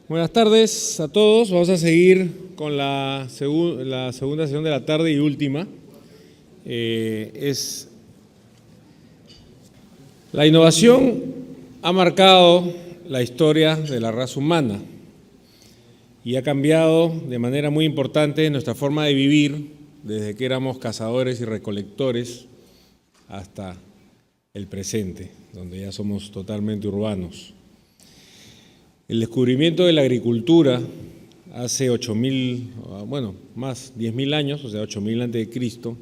Buenas tardes a todos. Vamos a seguir con la segunda sesión de la tarde y última. La innovación ha marcado la historia de la raza humana y ha cambiado de manera muy importante nuestra forma de vivir desde que éramos cazadores y recolectores hasta el presente, donde ya somos totalmente urbanos. El descubrimiento de la agricultura hace 8.000, bueno, más 10.000 años, o sea, 8.000 antes de Cristo,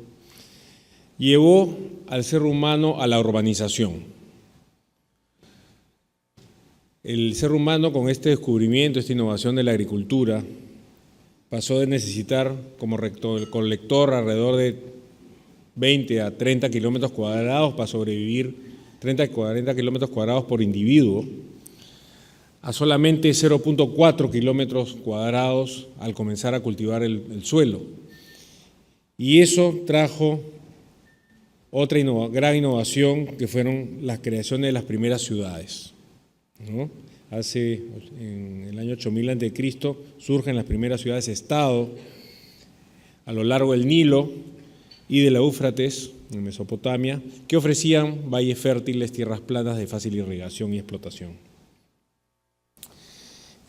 llevó al ser humano a la urbanización. El ser humano, con este descubrimiento, esta innovación de la agricultura, pasó de necesitar como recolector alrededor de 20 a 30 kilómetros cuadrados para sobrevivir, 30 a 40 kilómetros cuadrados por individuo, a solamente 0.4 kilómetros cuadrados al comenzar a cultivar el suelo. Y eso trajo otra gran innovación, que fueron las creaciones de las primeras ciudades, ¿no? En el año 8000 a.C. surgen las primeras ciudades-estado a lo largo del Nilo y del Éufrates, en Mesopotamia, que ofrecían valles fértiles, tierras planas de fácil irrigación y explotación.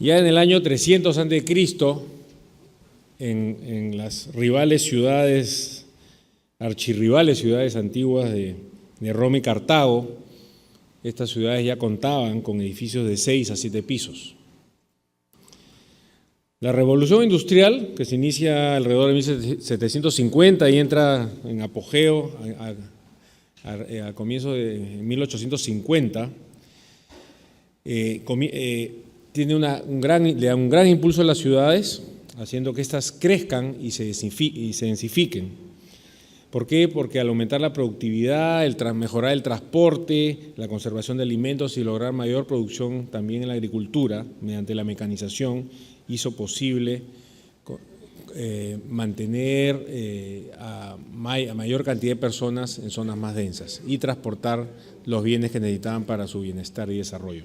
Ya en el año 300 a.C., en las archirrivales ciudades antiguas de Roma y Cartago, estas ciudades ya contaban con edificios de 6 a 7 pisos. La revolución industrial, que se inicia alrededor de 1750 y entra en apogeo a comienzos de 1850, le da un gran impulso a las ciudades, haciendo que éstas crezcan y se densifiquen. ¿Por qué? Porque al aumentar la productividad, mejorar el transporte, la conservación de alimentos y lograr mayor producción también en la agricultura, mediante la mecanización, hizo posible mantener a mayor cantidad de personas en zonas más densas y transportar los bienes que necesitaban para su bienestar y desarrollo.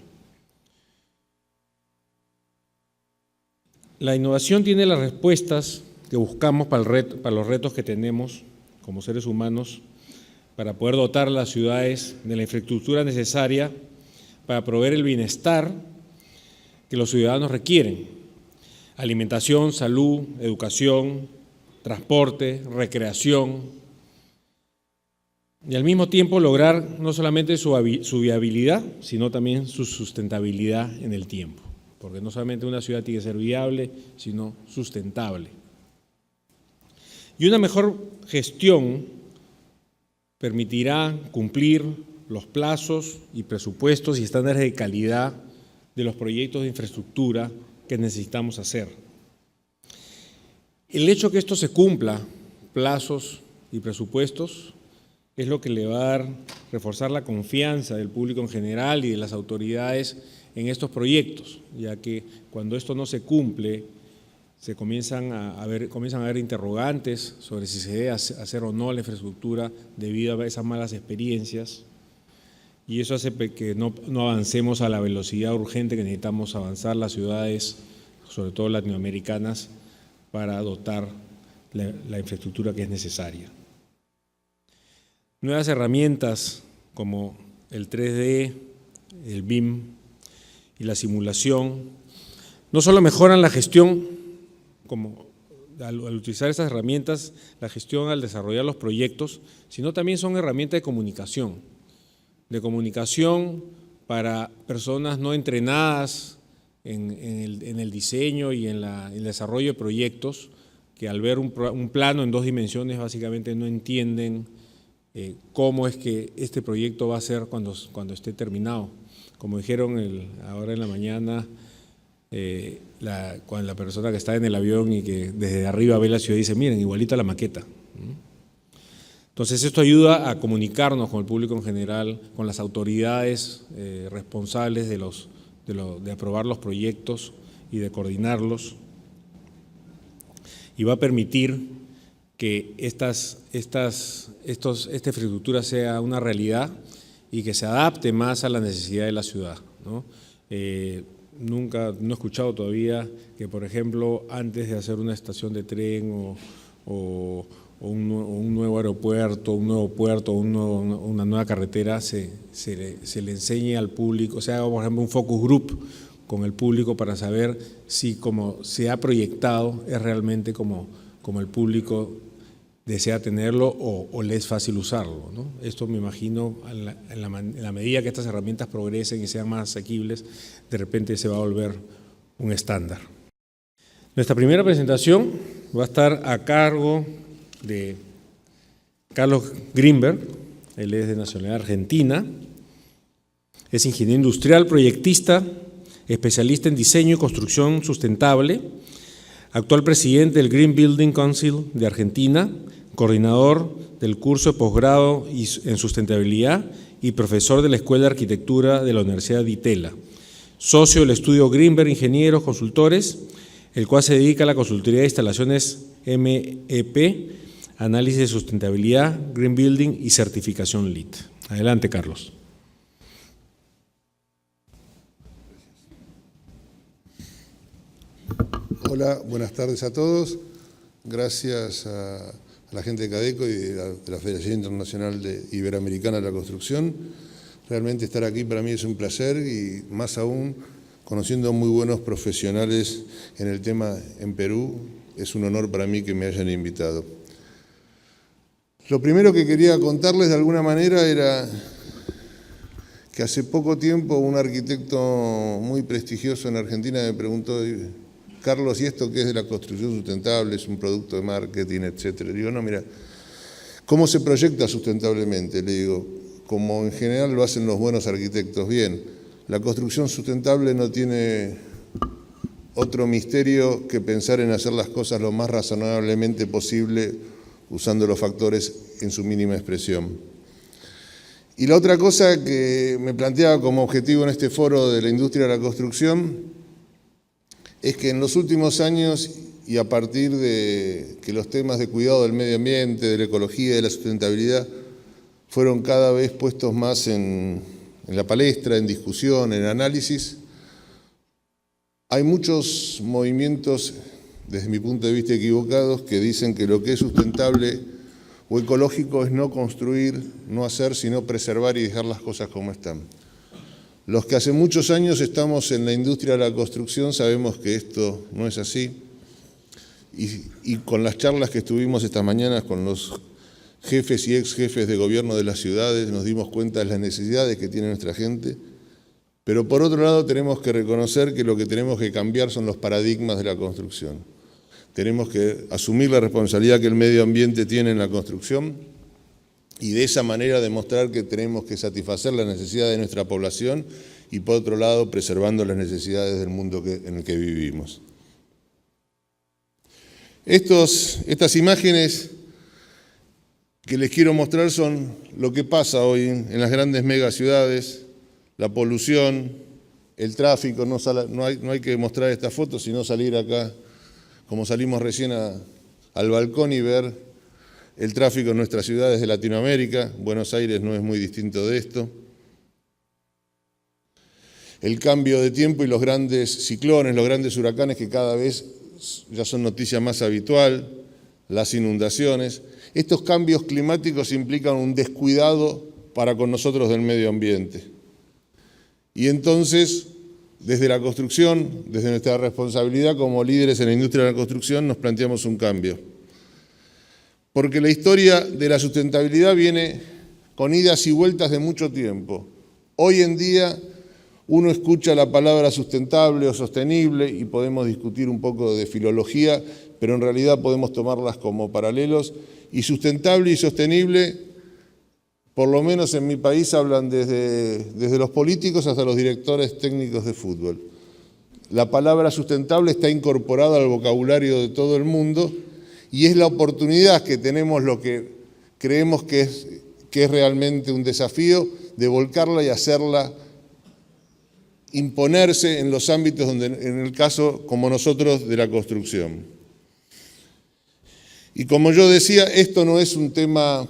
La innovación tiene las respuestas que buscamos para los retos que tenemos como seres humanos, para poder dotar a las ciudades de la infraestructura necesaria para proveer el bienestar que los ciudadanos requieren: alimentación, salud, educación, transporte, recreación, y al mismo tiempo lograr no solamente su viabilidad, sino también su sustentabilidad en el tiempo, porque no solamente una ciudad tiene que ser viable, sino sustentable. Y una mejor gestión permitirá cumplir los plazos y presupuestos y estándares de calidad de los proyectos de infraestructura que necesitamos hacer. El hecho que esto se cumpla, plazos y presupuestos, es lo que le va a reforzar la confianza del público en general y de las autoridades en estos proyectos, ya que cuando esto no se cumple, se comienzan a haber interrogantes sobre si se debe hacer o no la infraestructura debido a esas malas experiencias, y eso hace que no avancemos a la velocidad urgente que necesitamos avanzar las ciudades, sobre todo latinoamericanas, para dotar la infraestructura que es necesaria. Nuevas herramientas como el 3D, el BIM y la simulación no solo mejoran la gestión, al utilizar estas herramientas, la gestión al desarrollar los proyectos, sino también son herramientas de comunicación para personas no entrenadas en el diseño y en el desarrollo de proyectos, que al ver un plano en 2 dimensiones básicamente no entienden cómo es que este proyecto va a ser cuando esté terminado. Como dijeron ahora en la mañana, cuando la persona que está en el avión y que desde arriba ve la ciudad y dice, miren, igualita la maqueta. Entonces esto ayuda a comunicarnos con el público en general, con las autoridades responsables de aprobar los proyectos y de coordinarlos, y va a permitir que esta infraestructura sea una realidad y que se adapte más a la necesidad de la ciudad, ¿no? nunca, no he escuchado todavía que, por ejemplo, antes de hacer una estación de tren o un nuevo aeropuerto, un nuevo puerto, una nueva carretera, se le enseñe al público, o sea, por ejemplo, un focus group con el público para saber si como se ha proyectado es realmente como el público desea tenerlo o le es fácil usarlo, ¿no? Esto me imagino, en la medida que estas herramientas progresen y sean más asequibles, de repente se va a volver un estándar. Nuestra primera presentación va a estar a cargo de Carlos Grimberg. Él es de nacionalidad argentina, es ingeniero industrial, proyectista, especialista en diseño y construcción sustentable, actual presidente del Green Building Council de Argentina, coordinador del curso de posgrado en sustentabilidad y profesor de la Escuela de Arquitectura de la Universidad de Itela, socio del estudio Grimberg Ingenieros Consultores, el cual se dedica a la consultoría de instalaciones MEP, análisis de sustentabilidad, Green Building y certificación LEED. Adelante, Carlos. Hola, buenas tardes a todos. Gracias a la gente de Cadeco y de la Federación Internacional Iberoamericana de la Construcción. Realmente estar aquí para mí es un placer y más aún conociendo a muy buenos profesionales en el tema en Perú. Es un honor para mí que me hayan invitado. Lo primero que quería contarles de alguna manera era que hace poco tiempo un arquitecto muy prestigioso en Argentina me preguntó: Carlos, ¿y esto qué es de la construcción sustentable? ¿Es un producto de marketing, etcétera? Digo, no, mira, ¿cómo se proyecta sustentablemente? Le digo, como en general lo hacen los buenos arquitectos. Bien, la construcción sustentable no tiene otro misterio que pensar en hacer las cosas lo más razonablemente posible usando los factores en su mínima expresión. Y la otra cosa que me planteaba como objetivo en este foro de la industria de la construcción es que en los últimos años, y a partir de que los temas de cuidado del medio ambiente, de la ecología y de la sustentabilidad fueron cada vez puestos más en la palestra, en discusión, en análisis, hay muchos movimientos, desde mi punto de vista equivocados, que dicen que lo que es sustentable o ecológico es no construir, no hacer, sino preservar y dejar las cosas como están. Los que hace muchos años estamos en la industria de la construcción sabemos que esto no es así y con las charlas que estuvimos esta mañana con los jefes y ex jefes de gobierno de las ciudades nos dimos cuenta de las necesidades que tiene nuestra gente, pero por otro lado tenemos que reconocer que lo que tenemos que cambiar son los paradigmas de la construcción. Tenemos que asumir la responsabilidad que el medio ambiente tiene en la construcción y de esa manera demostrar que tenemos que satisfacer las necesidades de nuestra población y por otro lado preservando las necesidades del mundo en el que vivimos. Estas imágenes que les quiero mostrar son lo que pasa hoy en las grandes megaciudades, la polución, el tráfico. No hay que mostrar estas fotos, sino salir acá, como salimos recién al balcón y ver el tráfico en nuestras ciudades de Latinoamérica. Buenos Aires no es muy distinto de esto. El cambio de tiempo y los grandes ciclones, los grandes huracanes que cada vez ya son noticia más habitual, las inundaciones. Estos cambios climáticos implican un descuidado para con nosotros del medio ambiente. Y entonces, desde la construcción, desde nuestra responsabilidad como líderes en la industria de la construcción, nos planteamos un cambio. Porque la historia de la sustentabilidad viene con idas y vueltas de mucho tiempo. Hoy en día uno escucha la palabra sustentable o sostenible y podemos discutir un poco de filología, pero en realidad podemos tomarlas como paralelos. Y sustentable y sostenible, por lo menos en mi país, hablan desde los políticos hasta los directores técnicos de fútbol. La palabra sustentable está incorporada al vocabulario de todo el mundo y es la oportunidad que tenemos, lo que creemos que es realmente un desafío, de volcarla y hacerla imponerse en los ámbitos donde, en el caso como nosotros, de la construcción. Y como yo decía, esto no es un tema,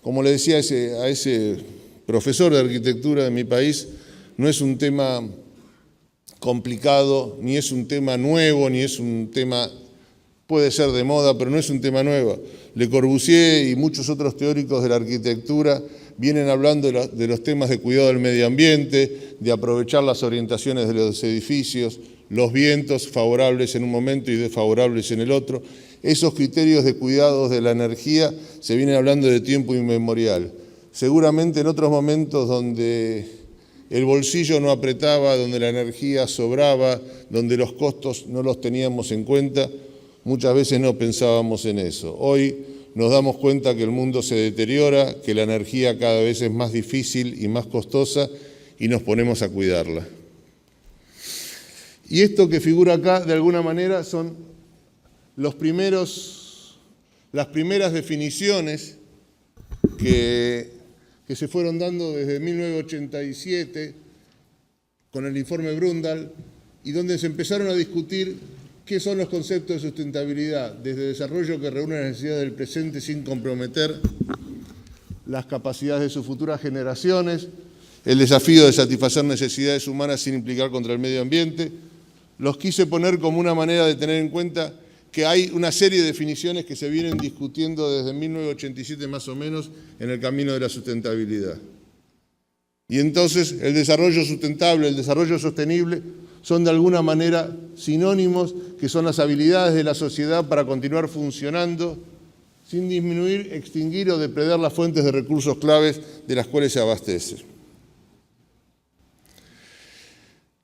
como le decía a ese profesor de arquitectura de mi país, no es un tema complicado, ni es un tema nuevo, ni es un tema, puede ser de moda, pero no es un tema nuevo. Le Corbusier y muchos otros teóricos de la arquitectura vienen hablando de los temas de cuidado del medio ambiente, de aprovechar las orientaciones de los edificios, los vientos favorables en un momento y desfavorables en el otro. Esos criterios de cuidados de la energía se vienen hablando de tiempo inmemorial. Seguramente en otros momentos donde el bolsillo no apretaba, donde la energía sobraba, donde los costos no los teníamos en cuenta, muchas veces no pensábamos en eso. Hoy nos damos cuenta que el mundo se deteriora, que la energía cada vez es más difícil y más costosa y nos ponemos a cuidarla. Y esto que figura acá, de alguna manera, son las primeras definiciones que se fueron dando desde 1987 con el informe Brundtland y donde se empezaron a discutir qué son los conceptos de sustentabilidad, desde desarrollo que reúne las necesidades del presente sin comprometer las capacidades de sus futuras generaciones, el desafío de satisfacer necesidades humanas sin implicar contra el medio ambiente. Los quise poner como una manera de tener en cuenta que hay una serie de definiciones que se vienen discutiendo desde 1987 más o menos en el camino de la sustentabilidad. Y entonces el desarrollo sustentable, el desarrollo sostenible son de alguna manera sinónimos que son las habilidades de la sociedad para continuar funcionando sin disminuir, extinguir o depredar las fuentes de recursos claves de las cuales se abastece.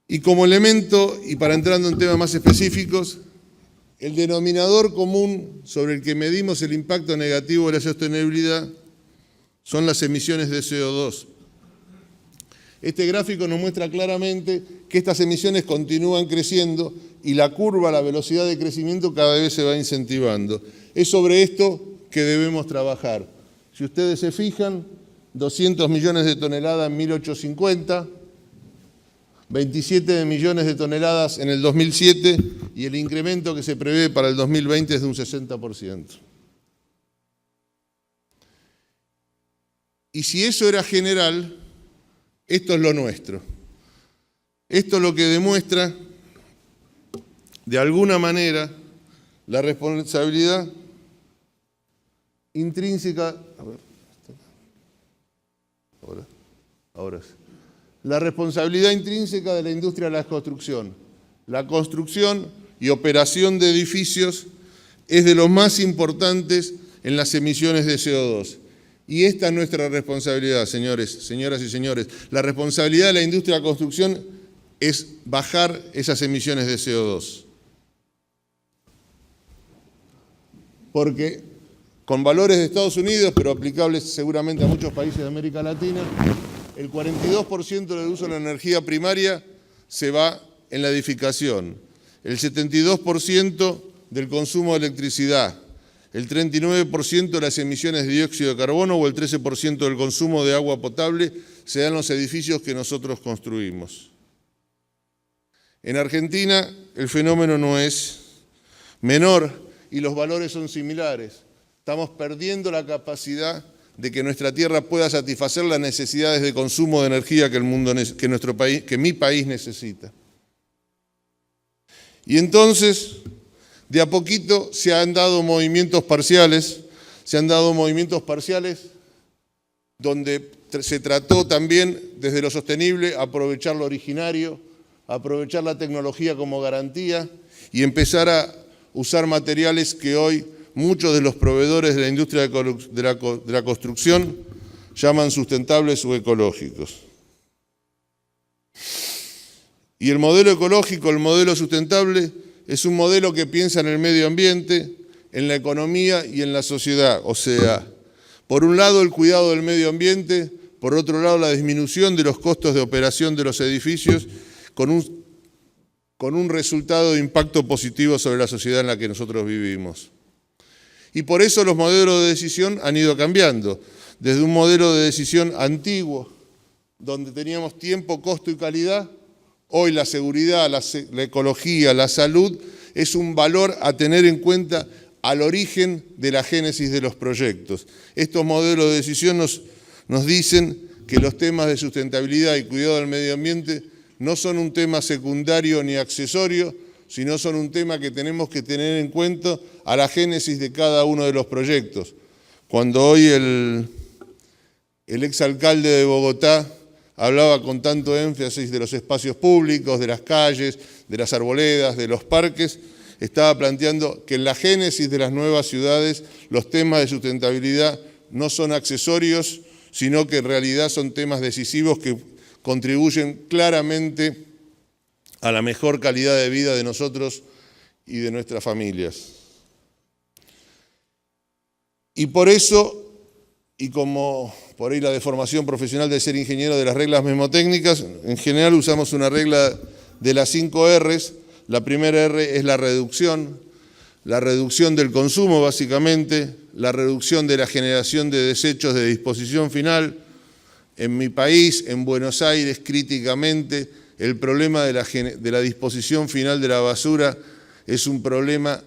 Y como elemento, y para entrando en temas más específicos, el denominador común sobre el que medimos el impacto negativo de la sostenibilidad son las emisiones de CO2. Este gráfico nos muestra claramente que estas emisiones continúan creciendo y la curva, la velocidad de crecimiento cada vez se va incentivando. Es sobre esto que debemos trabajar. Si ustedes se fijan, 200 millones de toneladas en 1850, 27 millones de toneladas en el 2007 y el incremento que se prevé para el 2020 es de un 60%. Y si eso era general, esto es lo nuestro. Esto es lo que demuestra, de alguna manera, la responsabilidad intrínseca. Ahora sí. La responsabilidad intrínseca de la industria de la construcción. La construcción y operación de edificios es de los más importantes en las emisiones de CO2. Y esta es nuestra responsabilidad, señoras y señores. La responsabilidad de la industria de la construcción es bajar esas emisiones de CO2. Porque con valores de Estados Unidos, pero aplicables seguramente a muchos países de América Latina, el 42% del uso de la energía primaria se va en la edificación, el 72% del consumo de electricidad, el 39% de las emisiones de dióxido de carbono o el 13% del consumo de agua potable se da en los edificios que nosotros construimos. En Argentina el fenómeno no es menor y los valores son similares. Estamos perdiendo la capacidad de que nuestra tierra pueda satisfacer las necesidades de consumo de energía que mi país necesita. Y entonces, de a poquito se han dado movimientos parciales donde se trató también desde lo sostenible aprovechar lo originario, aprovechar la tecnología como garantía y empezar a usar materiales que hoy muchos de los proveedores de la industria de la construcción llaman sustentables o ecológicos. Y el modelo ecológico, el modelo sustentable, es un modelo que piensa en el medio ambiente, en la economía y en la sociedad. O sea, por un lado el cuidado del medio ambiente, por otro lado la disminución de los costos de operación de los edificios con un resultado de impacto positivo sobre la sociedad en la que nosotros vivimos. Y por eso los modelos de decisión han ido cambiando. Desde un modelo de decisión antiguo, donde teníamos tiempo, costo y calidad, hoy la seguridad, la ecología, la salud es un valor a tener en cuenta al origen de la génesis de los proyectos. Estos modelos de decisión nos dicen que los temas de sustentabilidad y cuidado del medio ambiente no son un tema secundario ni accesorio, sino son un tema que tenemos que tener en cuenta a la génesis de cada uno de los proyectos. Cuando hoy el exalcalde de Bogotá hablaba con tanto énfasis de los espacios públicos, de las calles, de las arboledas, de los parques, estaba planteando que en la génesis de las nuevas ciudades los temas de sustentabilidad no son accesorios, sino que en realidad son temas decisivos que contribuyen claramente a la mejor calidad de vida de nosotros y de nuestras familias. Y por eso, y como por ahí la deformación profesional de ser ingeniero de las reglas mnemotécnicas, en general usamos una regla de las 5 R's. La primera R es la reducción del consumo básicamente, la reducción de la generación de desechos de disposición final. En mi país, en Buenos Aires, críticamente, el problema de la disposición final de la basura es un problema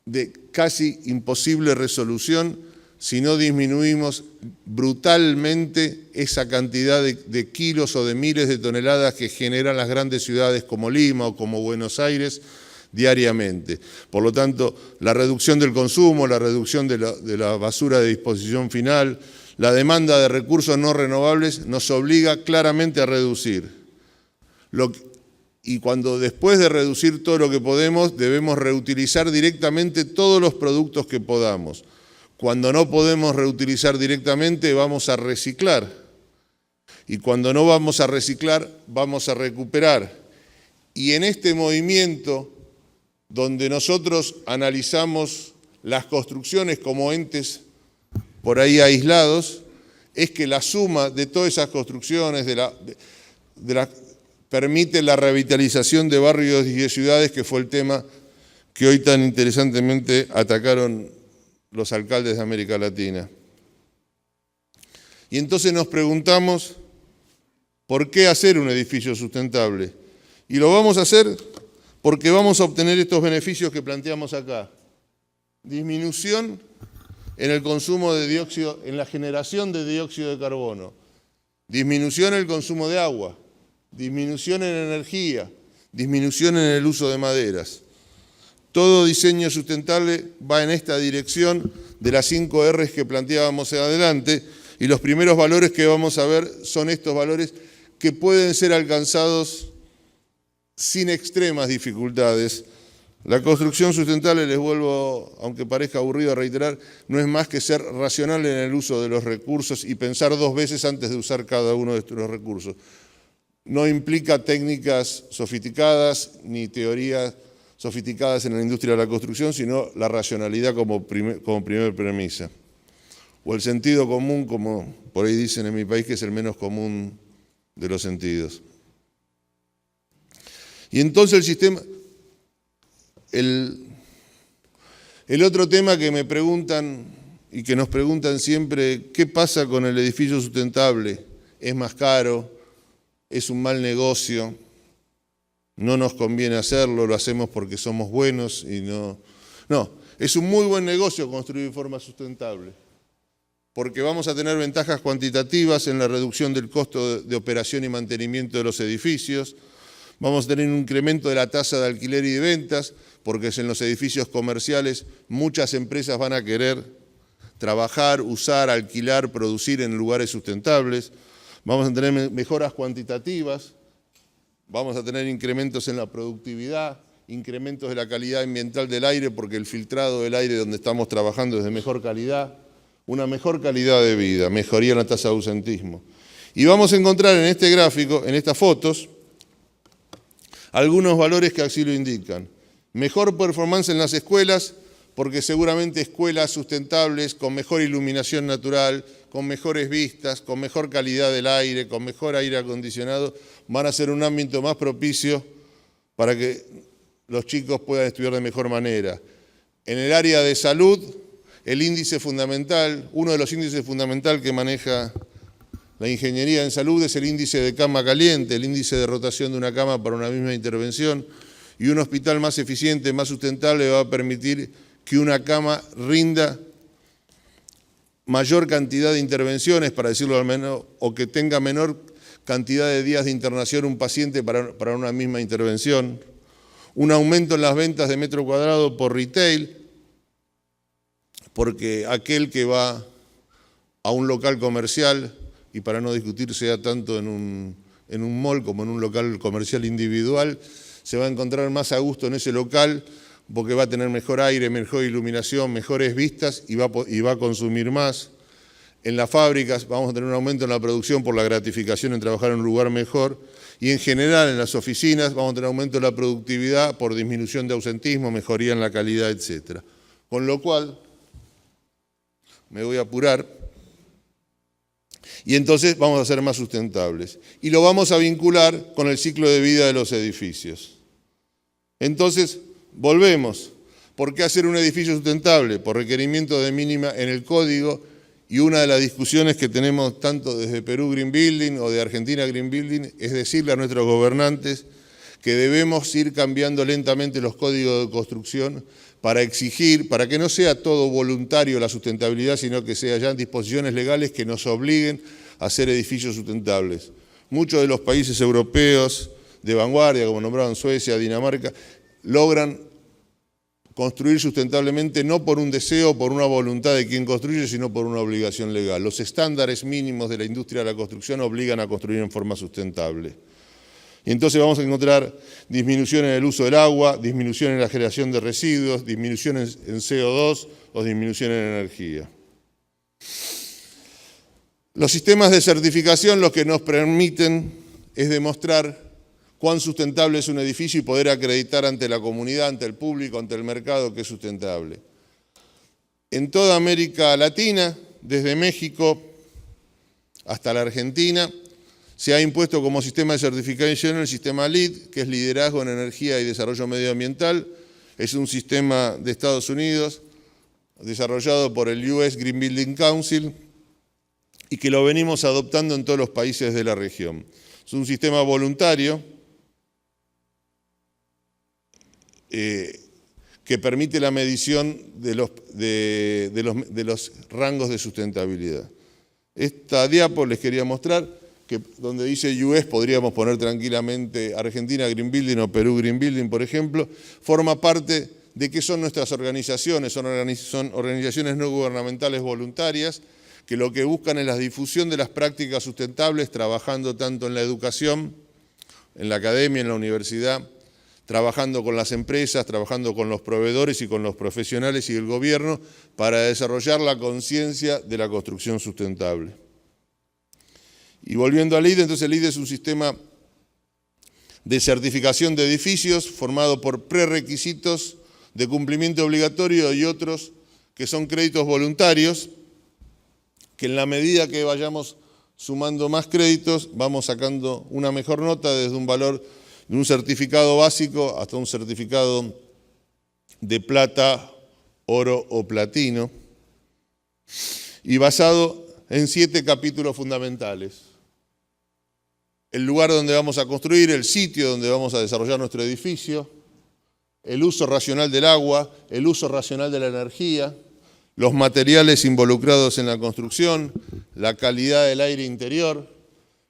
de casi imposible resolución si no disminuimos brutalmente esa cantidad de kilos o de miles de toneladas que generan las grandes ciudades como Lima o como Buenos Aires diariamente. Por lo tanto, la reducción del consumo, la reducción de la basura de disposición final, la demanda de recursos no renovables nos obliga claramente a reducir. Y cuando después de reducir todo lo que podemos, debemos reutilizar directamente todos los productos que podamos. Cuando no podemos reutilizar directamente, vamos a reciclar. Y cuando no vamos a reciclar, vamos a recuperar. Y en este movimiento, donde nosotros analizamos las construcciones como entes por ahí aislados, es que la suma de todas esas construcciones permite la revitalización de barrios y de ciudades, que fue el tema que hoy tan interesantemente atacaron los alcaldes de América Latina. Y entonces nos preguntamos, ¿por qué hacer un edificio sustentable? Y lo vamos a hacer porque vamos a obtener estos beneficios que planteamos acá. Disminución en el consumo de dióxido, en la generación de dióxido de carbono. Disminución en el consumo de agua. Disminución en energía. Disminución en el uso de maderas. Todo diseño sustentable va en esta dirección de las 5 R's que planteábamos adelante, y los primeros valores que vamos a ver son estos valores que pueden ser alcanzados sin extremas dificultades. La construcción sustentable, les vuelvo, aunque parezca aburrido a reiterar, no es más que ser racional en el uso de los recursos y pensar 2 veces antes de usar cada uno de estos recursos. No implica técnicas sofisticadas ni teorías sofisticadas en la industria de la construcción, sino la racionalidad como primer premisa. O el sentido común, como por ahí dicen en mi país, que es el menos común de los sentidos. Y entonces el sistema, el otro tema que me preguntan y que nos preguntan siempre, ¿qué pasa con el edificio sustentable? ¿Es más caro? ¿Es un mal negocio? No nos conviene hacerlo, lo hacemos porque somos buenos y no. No, es un muy buen negocio construir de forma sustentable, porque vamos a tener ventajas cuantitativas en la reducción del costo de operación y mantenimiento de los edificios, vamos a tener un incremento de la tasa de alquiler y de ventas, porque en los edificios comerciales muchas empresas van a querer trabajar, usar, alquilar, producir en lugares sustentables, vamos a tener mejoras cuantitativas, vamos a tener incrementos en la productividad, incrementos de la calidad ambiental del aire, porque el filtrado del aire donde estamos trabajando es de mejor calidad, una mejor calidad de vida, mejoría en la tasa de ausentismo. Y vamos a encontrar en este gráfico, en estas fotos, algunos valores que así lo indican. Mejor performance en las escuelas, porque seguramente escuelas sustentables con mejor iluminación natural, con mejores vistas, con mejor calidad del aire, con mejor aire acondicionado, van a ser un ámbito más propicio para que los chicos puedan estudiar de mejor manera. En el área de salud, el índice fundamental, uno de los índices fundamentales que maneja la ingeniería en salud es el índice de cama caliente, el índice de rotación de una cama para una misma intervención, y un hospital más eficiente, más sustentable va a permitir que una cama rinda mayor cantidad de intervenciones, para decirlo al menos, o que tenga menor cantidad de días de internación un paciente para una misma intervención, un aumento en las ventas de metro cuadrado por retail, porque aquel que va a un local comercial, y para no discutir sea tanto en un mall como en un local comercial individual, se va a encontrar más a gusto en ese local porque va a tener mejor aire, mejor iluminación, mejores vistas y va a consumir más. En las fábricas vamos a tener un aumento en la producción por la gratificación en trabajar en un lugar mejor y en general en las oficinas vamos a tener aumento de la productividad por disminución de ausentismo, mejoría en la calidad, etc. Con lo cual, me voy a apurar, y entonces vamos a ser más sustentables. Y lo vamos a vincular con el ciclo de vida de los edificios. Entonces, volvemos. ¿Por qué hacer un edificio sustentable? Por requerimiento de mínima en el código, y una de las discusiones que tenemos tanto desde Perú Green Building o de Argentina Green Building es decirle a nuestros gobernantes que debemos ir cambiando lentamente los códigos de construcción para exigir, para que no sea todo voluntario la sustentabilidad, sino que sea ya disposiciones legales que nos obliguen a hacer edificios sustentables. Muchos de los países europeos de vanguardia, como nombraron Suecia, Dinamarca, logran construir sustentablemente no por un deseo o por una voluntad de quien construye, sino por una obligación legal. Los estándares mínimos de la industria de la construcción obligan a construir en forma sustentable. Y entonces vamos a encontrar disminución en el uso del agua, disminución en la generación de residuos, disminución en CO2 o disminución en energía. Los sistemas de certificación lo que nos permiten es demostrar cuán sustentable es un edificio y poder acreditar ante la comunidad, ante el público, ante el mercado que es sustentable. En toda América Latina, desde México hasta la Argentina, se ha impuesto como sistema de certificación el sistema LEED, que es Liderazgo en Energía y Desarrollo Medioambiental. Es un sistema de Estados Unidos desarrollado por el US Green Building Council y que lo venimos adoptando en todos los países de la región. Es un sistema voluntario que permite la medición de los rangos de sustentabilidad. Esta diapo les quería mostrar que donde dice US podríamos poner tranquilamente Argentina Green Building o Perú Green Building, por ejemplo, forma parte de qué son nuestras organizaciones, son organizaciones no gubernamentales voluntarias que lo que buscan es la difusión de las prácticas sustentables, trabajando tanto en la educación, en la academia, en la universidad, trabajando con las empresas, trabajando con los proveedores y con los profesionales y el gobierno para desarrollar la conciencia de la construcción sustentable. Y volviendo al LEED, entonces el LEED es un sistema de certificación de edificios formado por prerequisitos de cumplimiento obligatorio y otros que son créditos voluntarios, que en la medida que vayamos sumando más créditos, vamos sacando una mejor nota desde un valor de un certificado básico hasta un certificado de plata, oro o platino, y basado en 7 capítulos fundamentales. El lugar donde vamos a construir, el sitio donde vamos a desarrollar nuestro edificio, el uso racional del agua, el uso racional de la energía, los materiales involucrados en la construcción, la calidad del aire interior,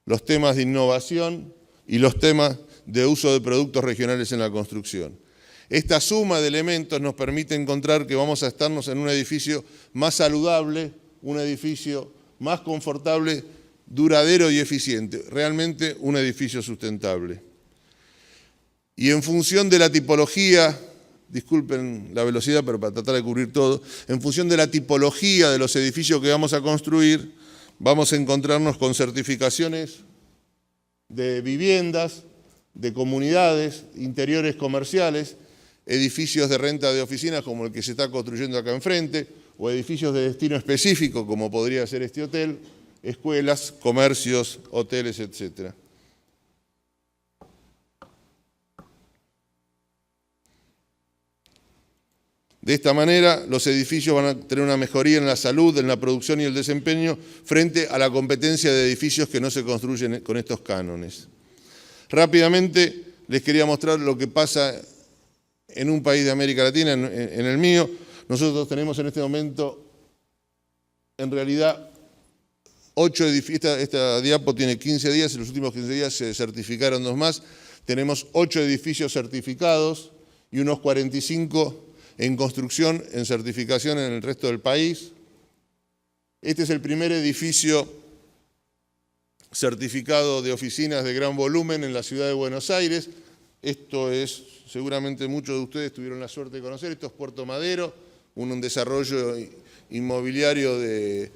los temas de innovación y los temas de uso de productos regionales en la construcción. Esta suma de elementos nos permite encontrar que vamos a estarnos en un edificio más saludable, un edificio más confortable, duradero y eficiente, realmente un edificio sustentable. Y en función de la tipología, disculpen la velocidad, pero para tratar de cubrir todo, en función de la tipología de los edificios que vamos a construir, vamos a encontrarnos con certificaciones de viviendas, de comunidades, interiores comerciales, edificios de renta de oficinas como el que se está construyendo acá enfrente, o edificios de destino específico como podría ser este hotel, escuelas, comercios, hoteles, etc. De esta manera, los edificios van a tener una mejoría en la salud, en la producción y el desempeño frente a la competencia de edificios que no se construyen con estos cánones. Rápidamente les quería mostrar lo que pasa en un país de América Latina, en el mío. Nosotros tenemos en este momento, en realidad, esta diapo tiene 15 días, en los últimos 15 días se certificaron 2 más. Tenemos 8 edificios certificados y unos 45 en construcción, en certificación en el resto del país. Este es el primer edificio certificado de oficinas de gran volumen en la ciudad de Buenos Aires. Esto es, seguramente muchos de ustedes tuvieron la suerte de conocer, esto es Puerto Madero, un desarrollo inmobiliario de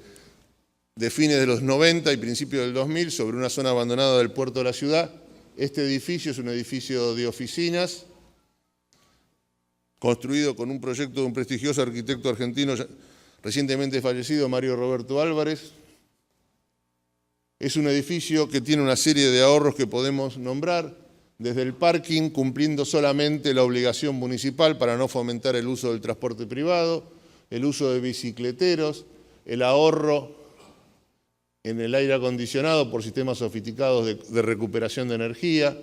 fines de los 90 y principios del 2000 sobre una zona abandonada del puerto de la ciudad. Este edificio es un edificio de oficinas construido con un proyecto de un prestigioso arquitecto argentino recientemente fallecido, Mario Roberto Álvarez. Es un edificio que tiene una serie de ahorros que podemos nombrar, desde el parking, cumpliendo solamente la obligación municipal para no fomentar el uso del transporte privado, el uso de bicicleteros, el ahorro en el aire acondicionado por sistemas sofisticados de recuperación de energía,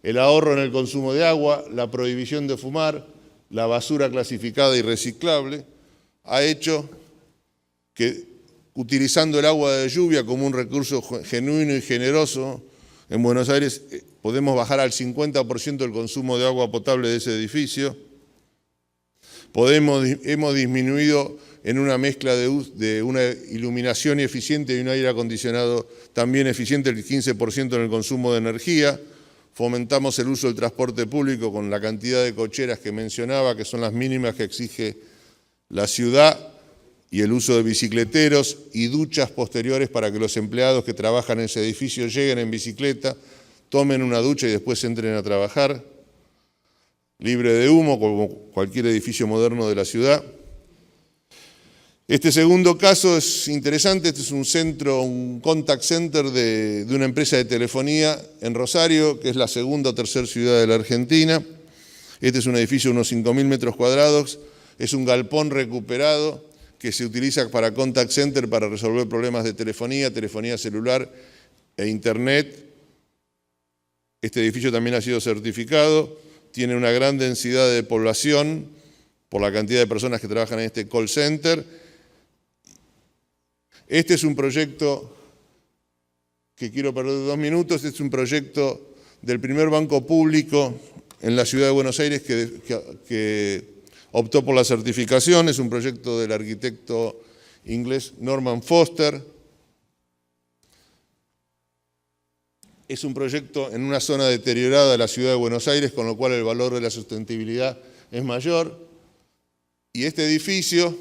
el ahorro en el consumo de agua, la prohibición de fumar, la basura clasificada y reciclable, ha hecho que, utilizando el agua de lluvia como un recurso genuino y generoso, en Buenos Aires podemos bajar al 50% el consumo de agua potable de ese edificio. Hemos disminuido en una mezcla de una iluminación eficiente y un aire acondicionado también eficiente el 15% en el consumo de energía. Fomentamos el uso del transporte público con la cantidad de cocheras que mencionaba, que son las mínimas que exige la ciudad, y el uso de bicicleteros y duchas posteriores para que los empleados que trabajan en ese edificio lleguen en bicicleta, tomen una ducha y después entren a trabajar. Libre de humo, como cualquier edificio moderno de la ciudad. Este segundo caso es interesante, este es un centro, un contact center de una empresa de telefonía en Rosario, que es la segunda o tercera ciudad de la Argentina. Este es un edificio de unos 5.000 metros cuadrados, es un galpón recuperado que se utiliza para contact center para resolver problemas de telefonía, telefonía celular e internet. Este edificio también ha sido certificado, tiene una gran densidad de población por la cantidad de personas que trabajan en este call center. Este es un proyecto que quiero perder 2 minutos, este es un proyecto del primer banco público en la ciudad de Buenos Aires que optó por la certificación, es un proyecto del arquitecto inglés Norman Foster. Es un proyecto en una zona deteriorada de la ciudad de Buenos Aires, con lo cual el valor de la sustentabilidad es mayor. Y este edificio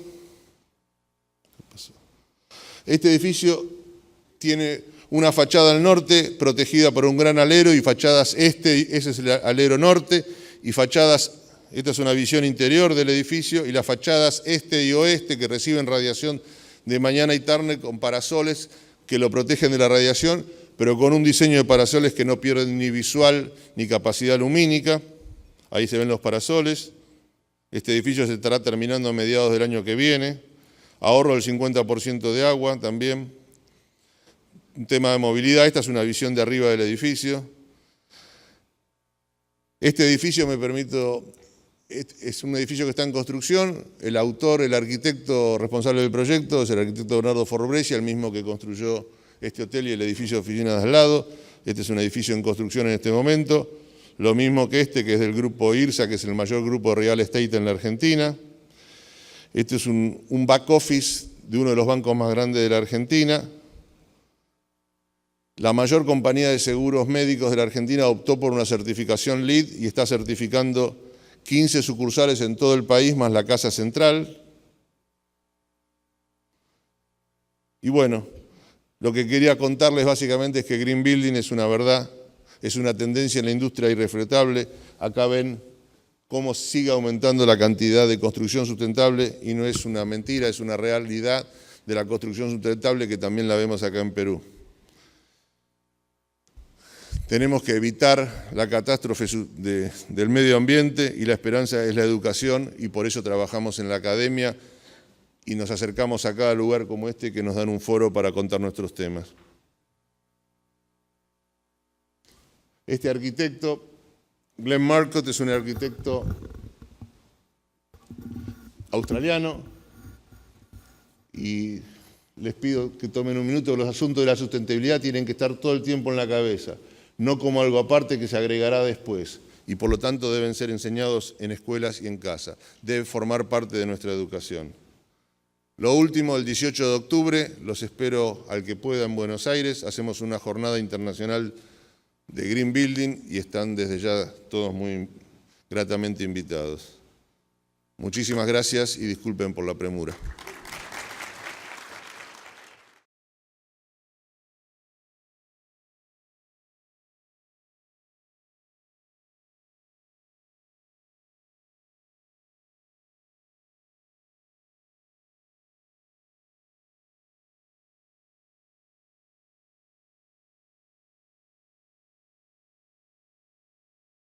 tiene una fachada al norte protegida por un gran alero y fachadas ese es el alero norte, y fachadas, esta es una visión interior del edificio, y las fachadas este y oeste que reciben radiación de mañana y tarde con parasoles que lo protegen de la radiación, pero con un diseño de parasoles que no pierden ni visual ni capacidad lumínica. Ahí se ven los parasoles. Este edificio se estará terminando a mediados del año que viene. Ahorro del 50% de agua también. Un tema de movilidad, esta es una visión de arriba del edificio. Este edificio, es un edificio que está en construcción. El autor, el arquitecto responsable del proyecto es el arquitecto Bernardo Forbresi, el mismo que construyó este hotel y el edificio de oficinas de al lado. Este es un edificio en construcción en este momento. Lo mismo que este, que es del grupo IRSA, que es el mayor grupo de real estate en la Argentina. Este es un back office de uno de los bancos más grandes de la Argentina. La mayor compañía de seguros médicos de la Argentina optó por una certificación LEED y está certificando 15 sucursales en todo el país, más la casa central. Y bueno, lo que quería contarles básicamente es que Green Building es una verdad, es una tendencia en la industria irrefutable. Acá ven cómo sigue aumentando la cantidad de construcción sustentable y no es una mentira, es una realidad de la construcción sustentable que también la vemos acá en Perú. Tenemos que evitar la catástrofe del medio ambiente y la esperanza es la educación y por eso trabajamos en la academia y nos acercamos a cada lugar como este que nos dan un foro para contar nuestros temas. Este arquitecto, Glenn Marcotte, es un arquitecto australiano y les pido que tomen un minuto. Los asuntos de la sustentabilidad tienen que estar todo el tiempo en la cabeza, no como algo aparte que se agregará después. Y por lo tanto deben ser enseñados en escuelas y en casa. Debe formar parte de nuestra educación. Lo último, el 18 de octubre, los espero al que pueda en Buenos Aires. Hacemos una jornada internacional de Green Building y están desde ya todos muy gratamente invitados. Muchísimas gracias y disculpen por la premura.